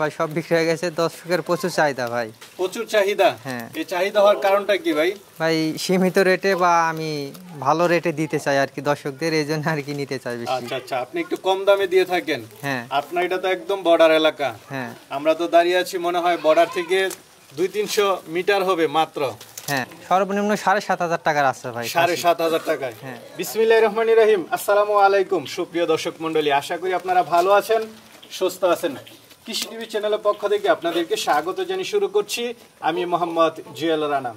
ভাই সব বিক্রি হয়ে গেছে, দর্শকের প্রচুর চাহিদা ভাই। প্রচুর চাহিদা? হ্যাঁ। এই চাহিদা হওয়ার কারণটা কি ভাই? ভাই সীমিত রেটে বা আমি ভালো রেটে দিতে চাই আর কি দর্শকদের, এই জন্য আর কি নিতে চাই বেশি। আচ্ছা আচ্ছা, আপনি একটু কম দামে দিয়ে থাকেন। হ্যাঁ। আপনার এটা তো একদম বর্ডার এলাকা। হ্যাঁ। আমরা তো দাঁড়িয়ে আছি মনে হয় বর্ডার থেকে 200-300 মিটার হবে মাত্র। হ্যাঁ, সর্বনিম্ন 7,500 টাকার আছে ভাই। 7,500 টাকায়। হ্যাঁ। বিসমিল্লাহির রহমানির রহিম। আসসালামু আলাইকুম সুপ্রিয় দর্শক মণ্ডলী, আশা করি আপনারা ভালো আছেন, সুস্থ আছেন। কৃষি টিভি চ্যানেলের পক্ষ থেকে আপনাদেরকে স্বাগত জানিয়ে শুরু করছি আমি মোহাম্মদ জুয়েল রানা।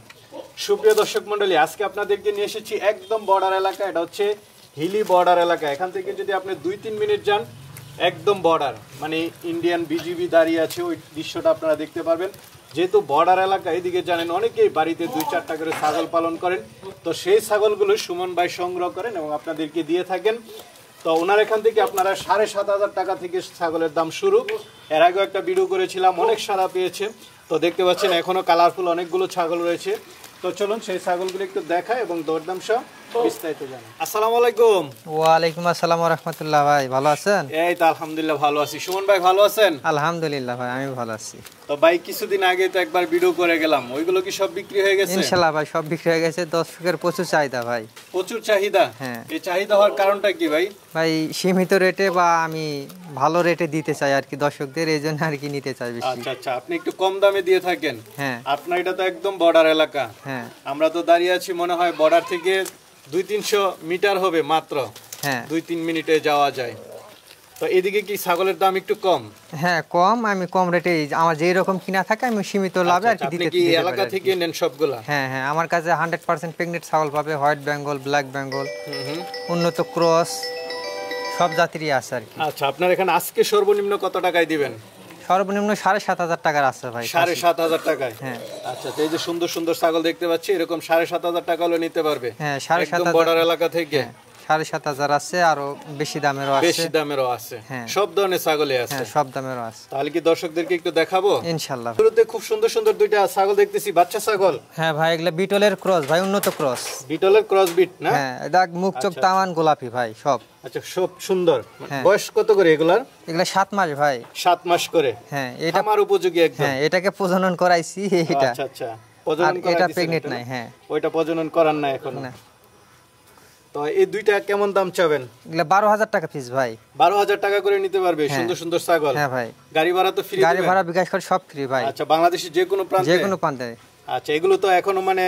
সুপ্রিয় দর্শক মণ্ডলী, আজকে আপনাদেরকে নিয়ে এসেছি একদম বর্ডার এলাকা। এটা হচ্ছে হিলি বর্ডার এলাকা। এখান থেকে যদি আপনি 2-3 মিনিট যান একদম বর্ডার, মানে ইন্ডিয়ান বিজিবি দাঁড়িয়ে আছে, ওই দৃশ্যটা আপনারা দেখতে পারবেন। যেহেতু বর্ডার এলাকা, এদিকে জানেন অনেকেই বাড়িতে 2-4টা করে ছাগল পালন করেন, তো সেই ছাগলগুলো সুমন ভাই সংগ্রহ করেন এবং আপনাদেরকে দিয়ে থাকেন। তো ওনার এখান থেকে আপনারা 7,500 টাকা থেকে ছাগলের দাম শুরু। এর আগেও একটা ভিডিও করেছিলাম, অনেক সাড়া পেয়েছে। তো দেখতে পাচ্ছেন এখনো কালারফুল অনেকগুলো ছাগল রয়েছে। তো চলুন সেই ছাগলগুলো একটু দেখায় এবং দরদাম সহ বিস্তারিত জানাই। আসসালামু আলাইকুম। ওয়ালাইকুম আসসালাম ওয়া রাহমাতুল্লাহ। ভাই ভালো আছেন? এই তো আলহামদুলিল্লাহ ভালো আছি। সুমন ভাই ভালো আছেন? আলহামদুলিল্লাহ ভাই, আমি ভালো আছি। তো ভাই কিছুদিন আগে তো একবার ভিডিও করে গেলাম, ওইগুলো কি সব বিক্রি হয়ে গেছে? ইনশাআল্লাহ ভাই সব বিক্রি হয়ে গেছে, দর্শকের প্রচুর চাহিদা ভাই। প্রচুর চাহিদা? হ্যাঁ। এই চাহিদা হওয়ার কারণটা কি ভাই? ভাই সীমিত রেটে বা আমি ভালো রেটে দিতে চাই আর কি দর্শকদের, এই জন্য আর কি নিতে চাই বেশি। আচ্ছা আচ্ছা, আপনি একটু কম দামে দিয়ে থাকেন। হ্যাঁ। আপনার এটা তো একদম বর্ডার এলাকা। হ্যাঁ। আমরা তো দাঁড়িয়ে আছি মনে হয় বর্ডার থেকে 200-300 মিটার হবে মাত্র। হ্যাঁ। 2-3 মিনিটে যাওয়া যায়। তো এদিকে কি ছাগলের দাম একটু কম? হ্যাঁ কম, আমি কম রেটে আমার যেই রকম কিনা থাকে আমি সীমিত লাভে আর কি আপনি দিতে কি দিতে পারি এলাকা আর কি। থেকে নেন সবগুলা? হ্যাঁ হ্যাঁ, আমার কাছে 100% প্রেগনেন্ট ছাগল পাবে, হোয়াইট বেঙ্গল, ব্ল্যাক বেঙ্গল, হুম। উন্নত ক্রস সব জাতিরই আছে আর কি। আচ্ছা, আপনার এখানে আজকে সর্বনিম্ন কত টাকায় দিবেন? সর্বনিম্ন 7,500 টাকার আছে ভাই। 7,500 টাকায়? হ্যাঁ। আচ্ছা, তো এই যে সুন্দর সুন্দর ছাগল দেখতে পাচ্ছি, এরকম 7,500 টাকা হলে নিতে পারবে? হ্যাঁ, একদম বর্ডার এলাকা থেকে? 7,500 আছে, আরো বেশি দামেরও আছে। বেশি দামেরও আছে? হ্যাঁ। সব ধরনের ছাগলই আছে? হ্যাঁ, সব দামেরও আছে। তাহলে কি দর্শকদেরকে একটু দেখাবো? ইনশাআল্লাহ। শুরুতে খুব সুন্দর সুন্দর দুইটা ছাগল দেখতেছি, বাচ্চা ছাগল। হ্যাঁ ভাই, এগুলা বিটলের ক্রস ভাই, উন্নত ক্রস। বিটলের ক্রস বিট না? হ্যাঁ, দেখ মুখ চোখ তামান গোলাপি ভাই সব। আচ্ছা, সব সুন্দর। হ্যাঁ। বয়স কত করে এগুলার? এগুলা 7 মাস ভাই। 7 মাস করে? হ্যাঁ, এটা আমার উপযোগী একদম? হ্যাঁ, এটাকে প্রজনন করাইছি এটা। আচ্ছা আচ্ছা, আর প্রজনন করা এটা দিছেন প্রেগনেন্ট এটা? নাই। হ্যাঁ, ওইটা প্রজনন করার না এখনো? না। তো এই দুইটা কেমন দাম চাবেন? এগুলা 12,000 টাকা পিস ভাই। 12,000 টাকা করে নিতে পারবে? হ্যাঁ। সুন্দর সুন্দর ছাগল? হ্যাঁ ভাই। গাড়ি ভাড়া তো ফ্রি? গাড়ি ভাড়া বিকাশ করে সব ফ্রি ভাই। আচ্ছা, বাংলাদেশের যে কোনো প্রান্তে? যে কোনো প্রান্তে। আচ্ছা, এগুলো তো এখনো মানে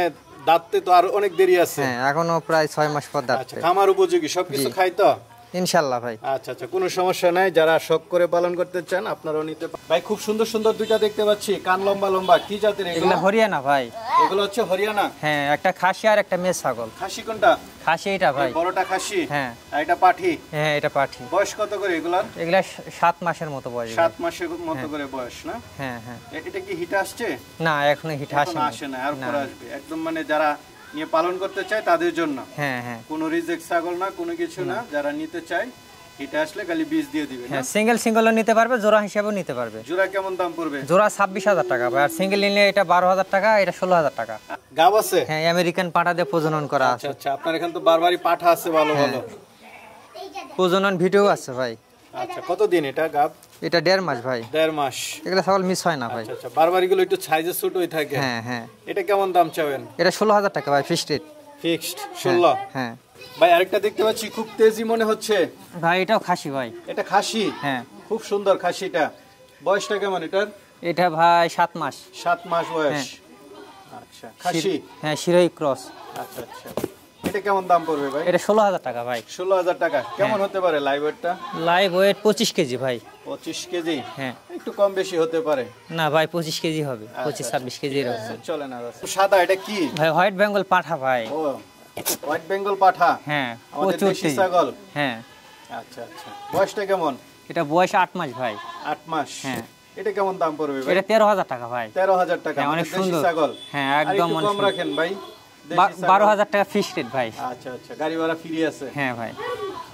দাঁততে তো আর অনেক দেরি আছে? হ্যাঁ, এখনো প্রায় 6 মাস পর আচ্ছা, দাঁড়াচ্ছে। খামার উপযোগী সবকিছু খাই তো? ইনশাআল্লাহ ভাই। আচ্ছা আচ্ছা, কোনো সমস্যা নাই। যারা শখ করে পালন করতে চান আপনারাও নিতে পারেন। ভাই খুব সুন্দর সুন্দর দুইটা দেখতে পাচ্ছি, কান লম্বা লম্বা, কি জাতের এগুলো? এগুলা হরিয়ানা ভাই। এগুলো হচ্ছে হরিয়ানা? হ্যাঁ, একটা খাসি আর একটা মেয়ে ছাগল। খাসি কোনটা? খাসি এটা ভাই। বড়টা খাসি? হ্যাঁ। আর এটা পাঠি? হ্যাঁ, এটা পাঠি। বয়স কত করে এগুলার? এগুলা 7 মাসের মতো বয়স। 7 মাসের মতো করে বয়স না? হ্যাঁ হ্যাঁ। এটা কি হিট আসছে? না, এখনো হিট এখনো আসে না, আর পরে আসবে। একদম মানে যারা নিয়ে পালন করতে চায় তাদের জন্য? হ্যাঁ হ্যাঁ। কোনো রিজেক্ট ছাগল না, কোনো কিছু না। যারা নিতে চায় হিট আসলে খালি বীজ দিয়ে দিবে না? হ্যাঁ, সিঙ্গেলও নিতে পারবে, জোড়া হিসাবেও নিতে পারবে। জোড়া কেমন দাম পড়বে? জোড়া 26,000 টাকা ভাই, আর সিঙ্গেল নিলে এটা 12,000 টাকা, এটা 16,000 টাকা। গাব আছে? হ্যাঁ, আমেরিকান পাঠা দিয়ে প্রজনন করা আছে। আচ্ছা আচ্ছা, আপনার এখানে তো বারবারই পাঠা আছে ভালো ভালো। প্রজনন ভিডিও আছে ভাই। আচ্ছা, কতদিন এটা গাব? এটা 1.5 মাস ভাই। 1.5 মাস? এগুলা ছাগল মিস হয় না ভাই। আচ্ছা আচ্ছা, বারবারিগুলো একটু সাইজে ছোট হয়ে থাকে? হ্যাঁ হ্যাঁ। এটা কেমন দাম চাবেন? এটা 16,000 টাকা ভাই, ফিক্সড রেট। ফিক্সড 16? হ্যাঁ ভাই আরেকটা দেখতে পাচ্ছি, খুব তেজি মনে হচ্ছে ভাই, এটাও খাসি ভাই। এটা খাসি? হ্যাঁ। খুব সুন্দর খাসিটা। বয়সটা কেমন এটার? এটা ভাই 7 মাস। 7 মাস বয়স? আচ্ছা, খাসি? হ্যাঁ, শিরোহী ক্রস। আচ্ছা আচ্ছা, এটা কেমন দাম পড়বে ভাই? এটা 16,000 টাকা ভাই। 16,000 টাকা? কেমন হতে পারে লাইভ ওয়েটটা? লাইভ ওয়েট 25 কেজি ভাই। 25 কেজি? হ্যাঁ। একটু কম বেশি হতে পারে? না ভাই, 25 কেজি হবে, 25-26 কেজি এরকম। চলে না। সাদা এটা কি ভাই? হোয়াইট বেঙ্গল পাঠা ভাই। ও, হোয়াইট বেঙ্গল পাঠা? হ্যাঁ, আমাদের প্রচুর দেশি তেজি। ছাগল? হ্যাঁ। আচ্ছা আচ্ছা, বয়সটা কেমন? এটা বয়স 8 মাস ভাই। 8 মাস? হ্যাঁ। এটা কেমন দাম পড়বে ভাই? এটা 13,000 টাকা ভাই। 13,000 টাকা? হ্যাঁ, অনেক আমাদের দেশি সুন্দর ছাগল? হ্যাঁ, আর একদম একটু কম রাখেন ভাই। 12,000 টাকা ফিক্সড রেট ভাই। আচ্ছা আচ্ছা, গাড়ি ভাড়া ফ্রি আছে? হ্যাঁ ভাই।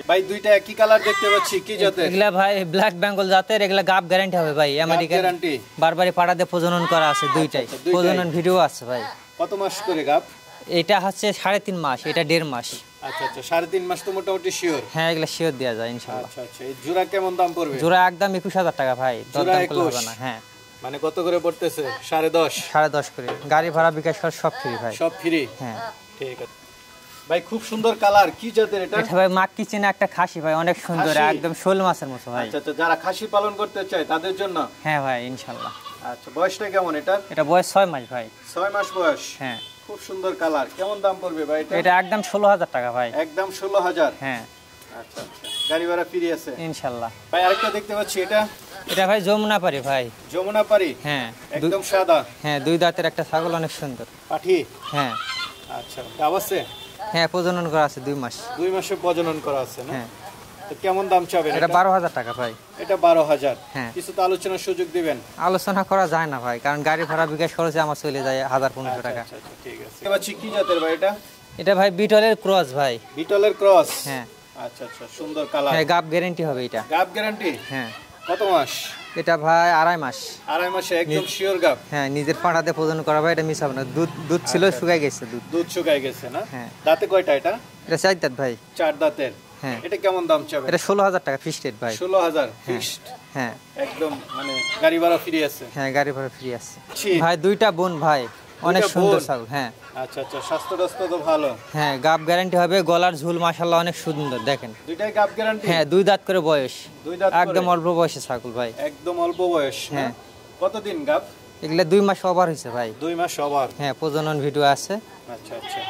ভাই দুইটা একই কালার দেখতে পাচ্ছি, কি জাতের? এগুলা ভাই ব্ল্যাক বেঙ্গল জাতের, এগুলা গাব গ্যারান্টি হবে ভাই, আমেরিকান গ্যারান্টি? বারবারই পাড়া দিয়ে প্রজনন করা আছে দুইটাই। আচ্ছা, দুইটাই। প্রজনন ভিডিও আছে ভাই। কত মাস করে গাব? এটা হচ্ছে 3.5 মাস, এটা 1.5 মাস। আচ্ছা আচ্ছা, 3.5 মাস তো মোটামুটি শিওর। হ্যাঁ, এগুলা শিওর দেওয়া যায় ইনশাআল্লাহ। আচ্ছা আচ্ছা, এই জোড়া কেমন দাম পড়বে? জোড়া একদম 21,000 টাকা ভাই, জোড়া দরদাম করলে 21? হবে না। হ্যাঁ, মানে কত করে পড়তেছে? 10.5? 10.5 করে। গাড়ি ভাড়া বিকাশ খরচ সব ফ্রি ভাই। সব ফ্রি? হ্যাঁ। ঠিক আছে ভাই, খুব সুন্দর কালার, কি জাতের এটা? এটা ভাই মাক্কি চেনা একটা খাসি ভাই, অনেক সুন্দর, খাসি? একদম শোল মাছের মতো ভাই। আচ্ছা আচ্ছা, যারা খাসি পালন করতে চায় তাদের জন্য? হ্যাঁ ভাই ইনশাআল্লাহ। আচ্ছা, বয়সটা কেমন এটার? এটা বয়স 6 মাস ভাই। 6 মাস বয়স? হ্যাঁ। খুব সুন্দর কালার, কেমন দাম পড়বে ভাই এটা? এটা একদম 16,000 টাকা ভাই। একদম 16,000? হ্যাঁ। আচ্ছা আচ্ছা, গাড়ি ভাড়া ফ্রি আছে ইনশাআল্লাহ। ভাই আরেকটা দেখতে পাচ্ছি, এটা? এটা ভাই যমুনা পারি ভাই। যমুনা পারি? হ্যাঁ। একদম সাদা? হ্যাঁ, 2 দাঁতের একটা ছাগল, অনেক সুন্দর। পাঠি? হ্যাঁ। আচ্ছা, গাব আছে? হ্যাঁ, প্রজনন করা আছে 2 মাস। 2 মাসে প্রজনন করা আছে না? হ্যাঁ। তো কেমন দাম চাবেন এটা 12,000 টাকা ভাই। এটা 12,000? হ্যাঁ। কিছু তো আলোচনার সুযোগ দিবেন? আলোচনা করা যায় না ভাই, কারণ গাড়ি ভাড়া বিকাশ খরচে আমার চলে যায় 1,000-1,500 টাকা। আচ্ছা আচ্ছা, ঠিক আছে। এবার কি জাতের ভাই এটা? এটা ভাই বিটলের ক্রস ভাই। বিটলের ক্রস? হ্যাঁ। আচ্ছা আচ্ছা, সুন্দর কালার। হ্যাঁ, গাব গ্যারান্টি হবে এটা। গাব গ্যারান্টি? হ্যাঁ। কত মাস? এটা ভাই 2.5 মাস। 2.5 মাসে একদম শিওর গাব? হ্যাঁ, নিজের পাড়াতে প্রজনন করা ভাই, এটা মিশাবো না। দুধ ছিল, শুকাই গেছে দুধ। দুধ শুকায় গেছে না? হ্যাঁ। দাঁতে কয়টা এটা? এটা 4 দাঁত ভাই। 4 দাঁতের? হ্যাঁ। এটা কেমন দাম চাবেন? এটা 16,000 টাকা ফিক্সড রেট ভাই। 16,000 ফিক্সড? হ্যাঁ। একদম মানে গাড়ি ভাড়া ফ্রি আছে? হ্যাঁ, গাড়ি ভাড়া ফ্রি আছে ছি। ভাই। 2টা বোন ভাই, অনেক দুইটা সুন্দর বোন? ছাগল। হ্যাঁ। আচ্ছা আচ্ছা, স্বাস্থ্য টাস্থ্য তো ভালো? হ্যাঁ, গাব গ্যারান্টি হবে। গলার ঝুল মাশাআল্লাহ অনেক সুন্দর, দেখেন। দুইটাই গাব গ্যারান্টি? হ্যাঁ, 2 দাঁত করে বয়স। 2 দাঁত করে? একদম অল্প বয়সে ছাগল ভাই। একদম অল্প বয়স? হ্যাঁ। কতদিন গাব? এগুলা 2 মাস ওভার হয়েছে ভাই। 2 মাস সবার? হ্যাঁ, প্রজনন ভিডিও আছে। আচ্ছা আচ্ছা,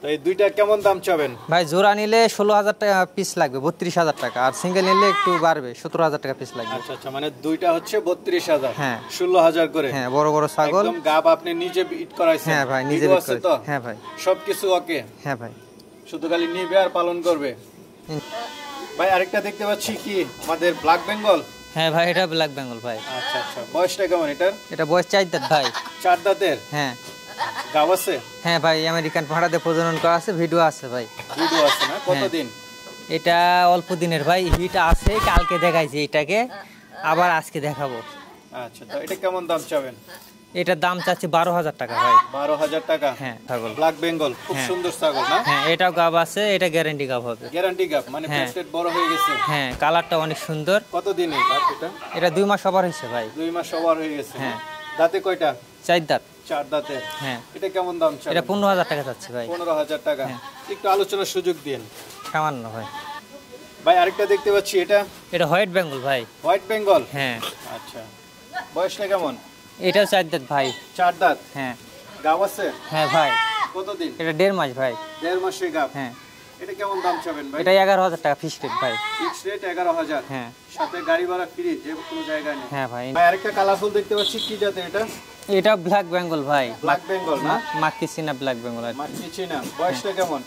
তো এই দুইটা কেমন দাম চাবেন? ভাই জোড়া নিলে 16,000 টাকা পিস লাগবে, 32,000 টাকা। আর সিঙ্গেল নিলে একটু বাড়বে, 17,000 টাকা পিস লাগবে। আচ্ছা আচ্ছা, মানে দুইটা হচ্ছে 32,000? হ্যাঁ। 16,000 করে? হ্যাঁ, বড় বড় ছাগল। একদম গাব আপনি নিজে বিট করাইছেন? হ্যাঁ ভাই, নিজে ভিডিও বিট আছে করেছি। তো? হ্যাঁ ভাই। সবকিছু ওকে? হ্যাঁ ভাই। শুধু খালি নিবে আর পালন করবে? ভাই আরেকটা দেখতে পাচ্ছি, কি আমাদের ব্ল্যাক বেঙ্গল? হ্যাঁ ভাই, এটা ব্ল্যাক বেঙ্গল ভাই। আচ্ছা আচ্ছা, বয়সটা কেমন এটার? এটা বয়স 4 দাঁত ভাই। 4 দাঁতের? হ্যাঁ। গাব আছে? হ্যাঁ ভাই, আমেরিকান পাড়াতে প্রজনন করা আছে, ভিডিও আছে ভাই। ভিডিও আছে না? কতদিন? এটা অল্প দিনের ভাই, হিট আছে। কালকে দেখাইছি এটাকে, আবার আজকে দেখাবো। আচ্ছা, তো এটা কেমন দাম চাবেন? এটার দাম চাচ্ছি 12,000 টাকা ভাই। 12,000 টাকা? হ্যাঁ, ছাগল। ব্ল্যাক বেঙ্গল, খুব হ্যাঁ। সুন্দর ছাগল না? হ্যাঁ, এটাও গাব আছে, এটা গ্যারান্টি গাব হবে। গ্যারান্টি গাব মানে হ্যাঁ। পেটের বড় হয়ে গেছে? হ্যাঁ, কালারটা অনেক সুন্দর। কতদিন এই গাব এটা? এটা 2 মাস ওভার হয়েছে ভাই। 2 মাস সবার হয়ে গেছে? হ্যাঁ। দাঁতে কয়টা? 4 দাঁত। 4 দাঁতের? হ্যাঁ। এটা কেমন দাম চাবেন? এটা 15,000 টাকা চাচ্ছি ভাই। 15,000 টাকা? হ্যাঁ। একটু আলোচনার সুযোগ দিন সামান্য ভাই। ভাই আরেকটা দেখতে পাচ্ছি, এটা? এটা হোয়াইট বেঙ্গল ভাই। হোয়াইট বেঙ্গল? হ্যাঁ। আচ্ছা, বয়সটা কেমন? এটাও 4 দাঁত ভাই। 4 দাঁত? হ্যাঁ। গাব আছে? হ্যাঁ ভাই। কতদিন? এটা 1.5 মাস ভাই। 1.5 মাসের গাব? হ্যাঁ। এটা কেমন দাম চাবেন ভাই? এটা 11,000 টাকা ফিক্সড রেট ভাই। Fix rate 11,000? হ্যাঁ। সাথে গাড়ি ভাড়া ফ্রি, যে কোনো জায়গায় নেই? হ্যাঁ ভাই। ভাই আরেকটা কালারফুল দেখতে পাচ্ছি, কি জাতের এটা? এটা ব্ল্যাক বেঙ্গল ভাই। ব্ল্যাক বেঙ্গল না? মাক্কি চিনা ব্ল্যাক বেঙ্গল। মারছি না। বয়সটা কেমন?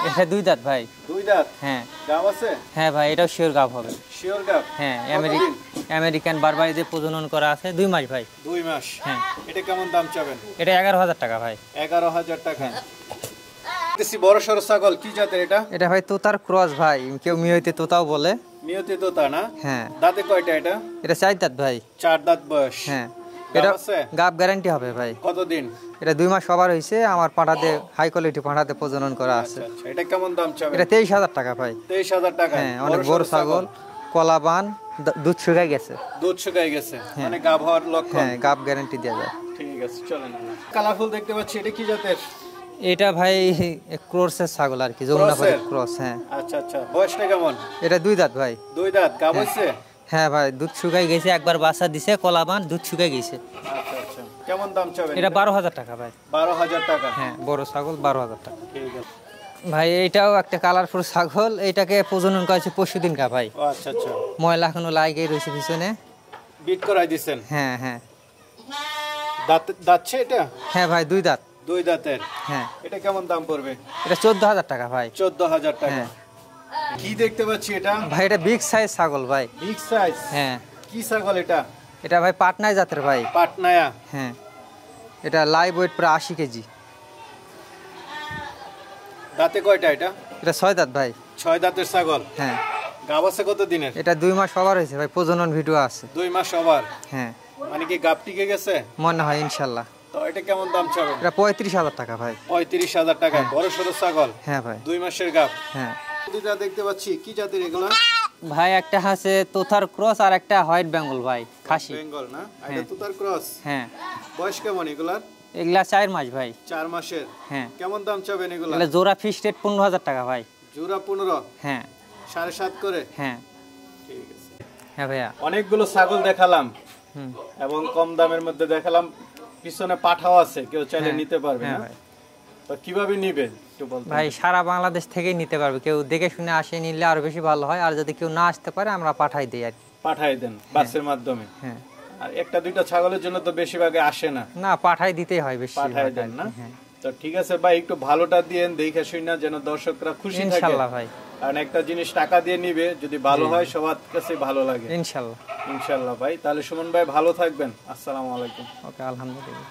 এটা 2 দাঁত ভাই। 2 দাঁত? হ্যাঁ। গাব আছে? হ্যাঁ ভাই, এটাও শিওর গাব হবে। শিওর গাব? হ্যাঁ, কতদিন? আমেরিকান বারবারিতে প্রজনন করা আছে, 2 মাস ভাই। 2 মাস? হ্যাঁ। এটা কেমন দাম চাবেন? এটা 11,000 টাকা ভাই। 11,000 টাকা? দেখছি বড় সরো ছাগল, কি জাতের এটা? এটা ভাই তোতার ক্রস ভাই, কেউ মিয়তে তোতাও বলে। নিয়তি তোতা না? হ্যাঁ। দাঁতে কয়টা এটা? এটা 4 দাঁত ভাই। 4 দাঁত বয়স? হ্যাঁ। গাব এটা আছে? গাব গ্যারান্টি হবে ভাই। কতদিন? এটা 2 মাস ওভার হয়েছে, আমার পাঠাতে হাই কোয়ালিটি পাঠাতে প্রজনন করা আছে। আচ্ছা আচ্ছা, এটা কেমন দাম চাবেন? এটা 23,000 টাকা ভাই। 23,000 টাকা? হ্যাঁ, অনেক বড় ছাগল, কলাবান, দুধ শুকাই গেছে। দুধ শুকাই গেছে মানে গাব হওয়ার লক্ষণ? হ্যাঁ, গাব গ্যারান্টি দেওয়া যায়। ঠিক আছে, চলেন। কালারফুল দেখতে পাচ্ছি, এটা কি জাতের? এটা ভাই ক্রসের ছাগল আর কি, যমুনাপাড়ির ক্রস। হ্যাঁ। আচ্ছা আচ্ছা, বয়সটা কেমন? এটা 2 দাঁত ভাই। 2 দাঁত? গাব হইছে? হ্যাঁ ভাই, দুধ শুকাই গেছে, একবার বাচ্চা দিছে, কলাবান, দুধ শুকাই গেছে। আচ্ছা আচ্ছা, কেমন দাম চাবেন? এটা 12,000 টাকা ভাই। 12,000 টাকা? হ্যাঁ, বড় ছাগল 12,000 টাকা। ঠিক আছে ভাই, এটাও একটা কালারফুল ছাগল, এটাকে প্রজনন করেছে পরশুদিন কা ভাই। ও আচ্ছা আচ্ছা, ময়লা এখনো লাগিয়ে রয়েছে পিছনে। বিট করাই দিছেন? হ্যাঁ হ্যাঁ। দাঁতছে এটা? হ্যাঁ ভাই, 2 দাঁত। 2 দাঁতের? হ্যাঁ। এটা কেমন দাম পড়বে? এটা 14,000 টাকা ভাই। 14,000 টাকা? হ্যাঁ। কি দেখতে পাচ্ছি এটা? ভাই, এটা বিগ সাইজ ছাগল ভাই। Big size? হ্যাঁ। কি ছাগল এটা? এটা ভাই পাটনায় জাতের ভাই। পাটনায়া? হ্যাঁ। এটা লাইভ ওয়েট প্রায় 80 কেজি। দাঁতে কয়টা এটা? এটা 6 দাঁত ভাই। 6 দাঁতের ছাগল? হ্যাঁ। গাব আছে কত দিনের? এটা 2 মাস ওভার হয়েছে ভাই, প্রজনন ভিডিও আছে। 2 মাস সবার? হ্যাঁ। মানে কি গাব টিকে গেছে? মনে হয় ইনশাল্লাহ। তো এটা কেমন দাম চাবেন? এটা 35,000 টাকা ভাই। 35,000 টাকা। বড় সরো ছাগল? হ্যাঁ ভাই। 2 মাসের গাব? হ্যাঁ দুইটা দেখতে পাচ্ছি, কি জাতের এগুলা? ভাই একটা আছে তোতার ক্রস আর একটা হোয়াইট বেঙ্গল ভাই, খাসি। বেঙ্গল না? এটা তুতার ক্রস? হ্যাঁ। বয়স কেমন এগুলার? এগুলা 4 মাস ভাই। 4 মাসের? হ্যাঁ। কেমন দাম চাবেন এগুলা? এগুলা জোড়া ফিক্সড রেট 15,000 টাকা ভাই। জোড়া 15? হ্যাঁ 7.5 করে? হ্যাঁ ঠিক আছে। হ্যাঁ ভাইয়া। অনেকগুলো ছাগল দেখালাম হুম। এবং কম দামের মধ্যে দেখালাম, পিছনে পাঠাও আছে, কেউ চাইলে হ্যাঁ, নিতে পারবে হ্যাঁ না? ভাই। তো কিভাবে নিবে একটু বলতে? ভাই সারা বাংলাদেশ থেকেই নিতে পারবে, কেউ দেখে শুনে আসে নিলে আরো বেশি ভালো হয়, আর যদি কেউ না আসতে পারে আমরা পাঠাই দিই আর কি। পাঠাই দেন বাসের মাধ্যমে? হ্যাঁ। আর একটা দুইটা ছাগলের জন্য তো বেশিরভাগে আসে না? না পাঠাই দিতেই হয় বেশি। পাঠাই দেন না? হ্যাঁ তো ঠিক আছে ভাই, একটু ভালোটা দিয়েন, দেখে শুনে যেন দর্শকরা খুশি থাকে। ইনশাআল্লাহ ভাই। কারণ একটা জিনিস টাকা দিয়ে নিবে, যদি ভালো হয় সবার কাছে ভালো লাগে। ইনশাআল্লাহ। ইনশাআল্লাহ ভাই। তাহলে সুমন ভাই ভালো থাকবেন। আসসালামু আলাইকুম। ওকে, আলহামদুলিল্লাহ।